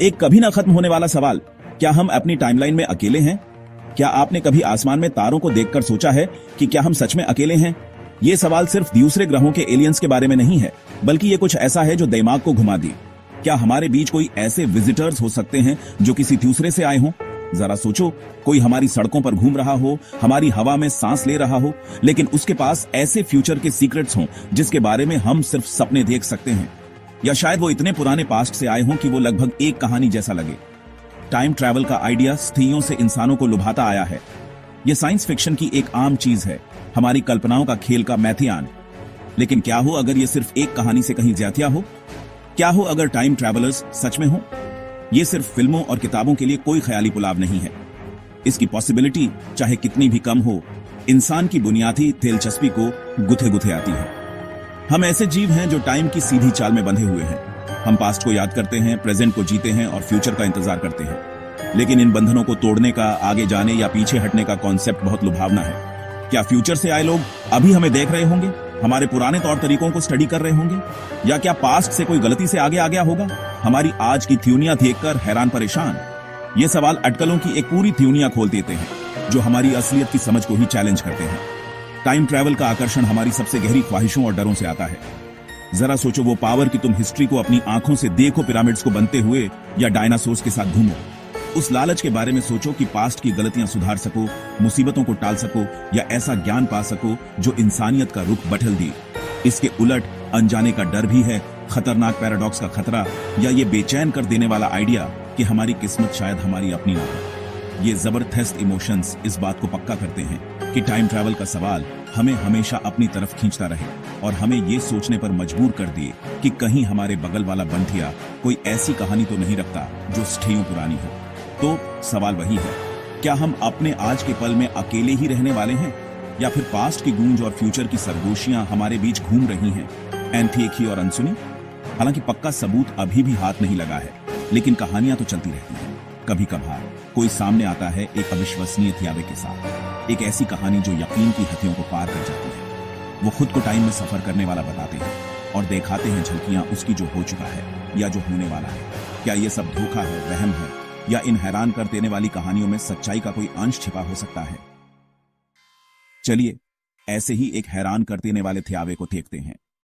एक कभी ना खत्म होने वाला सवाल, क्या हम अपनी टाइमलाइन में अकेले हैं? क्या आपने कभी आसमान में तारों को देखकर सोचा है कि क्या हम सच में अकेले हैं? ये सवाल सिर्फ दूसरे ग्रहों के एलियंस के बारे में नहीं है, बल्कि ये कुछ ऐसा है जो दिमाग को घुमा दी। क्या हमारे बीच कोई ऐसे विजिटर्स हो सकते हैं जो किसी दूसरे से आए हों? जरा सोचो, कोई हमारी सड़कों पर घूम रहा हो, हमारी हवा में सांस ले रहा हो, लेकिन उसके पास ऐसे फ्यूचर के सीक्रेट्स हों जिसके बारे में हम सिर्फ सपने देख सकते हैं। या शायद वो इतने पुराने पास्ट से आए हों कि वो लगभग एक कहानी जैसा लगे। टाइम ट्रैवल का आइडिया सदियों से इंसानों को लुभाता आया है। ये साइंस फिक्शन की एक आम चीज है, हमारी कल्पनाओं का खेल का मैथियान। लेकिन क्या हो अगर ये सिर्फ एक कहानी से कहीं ज्यादा हो? क्या हो अगर टाइम ट्रैवलर्स सच में हो? ये सिर्फ फिल्मों और किताबों के लिए कोई ख्याली पुलाव नहीं है। इसकी पॉसिबिलिटी चाहे कितनी भी कम हो, इंसान की बुनियादी दिलचस्पी को गुथे गुथे आती है। हम ऐसे जीव हैं जो टाइम की सीधी चाल में बंधे हुए हैं। हम पास्ट को याद करते हैं, प्रेजेंट को जीते हैं और फ्यूचर का इंतजार करते हैं। लेकिन इन बंधनों को तोड़ने का, आगे जाने या पीछे हटने का कॉन्सेप्ट बहुत लुभावना है। क्या फ्यूचर से आए लोग अभी हमें देख रहे होंगे, हमारे पुराने तौर तरीकों को स्टडी कर रहे होंगे, या क्या पास्ट से कोई गलती से आगे आ गया होगा, हमारी आज की थ्योरियां देखकर हैरान परेशान? ये सवाल अटकलों की एक पूरी थ्योरियां खोल देते हैं जो हमारी असलियत की समझ को ही चैलेंज करते हैं। टाइम ट्रैवल का आकर्षण हमारी सबसे गहरी ख्वाहिशों और डरों से आता है। जरा सोचो वो पावर कि तुम हिस्ट्री को अपनी आंखों से देखो, पिरामिड्स को बनते हुए या डायनासोर्स के साथ घूमो। उस लालच के बारे में सोचो कि पास्ट की गलतियां सुधार सको, मुसीबतों को टाल सको या ऐसा ज्ञान पा सको जो इंसानियत का रुख बदल दे। इसके उलट अनजाने का डर भी है, खतरनाक पैराडॉक्स का खतरा, या ये बेचैन कर देने वाला आइडिया कि हमारी किस्मत शायद हमारी अपनी ना हो। ये जबरदस्त इमोशंस इस बात को पक्का करते हैं कि टाइम ट्रैवल का सवाल हमें हमेशा अपनी तरफ खींचता रहे और हमें ये सोचने पर मजबूर कर दिए कि कहीं हमारे बगल वाला बंठिया कोई ऐसी कहानी तो नहीं रखता जो सदियों पुरानी हो। तो सवाल वही है, क्या हम अपने आज के पल में अकेले ही रहने वाले हैं, या फिर पास्ट की गूंज और फ्यूचर की सरगोशियां हमारे बीच घूम रही हैं, अनदेखी और अनसुनी? हालांकि पक्का सबूत अभी भी हाथ नहीं लगा है, लेकिन कहानियां तो चलती रहती हैं। कभी कभार कोई सामने आता है एक अविश्वसनीय थियावे के साथ, एक ऐसी कहानी जो यकीन की हथियों को पार कर जाती है। वो खुद को टाइम में सफर करने वाला बताते हैं और दिखाते हैं झलकियां उसकी जो हो चुका है या जो होने वाला है। क्या ये सब धोखा है, वहम है, या इन हैरान कर देने वाली कहानियों में सच्चाई का कोई अंश छिपा हो सकता है? चलिए ऐसे ही एक हैरान कर देने वाले थियावे को देखते हैं।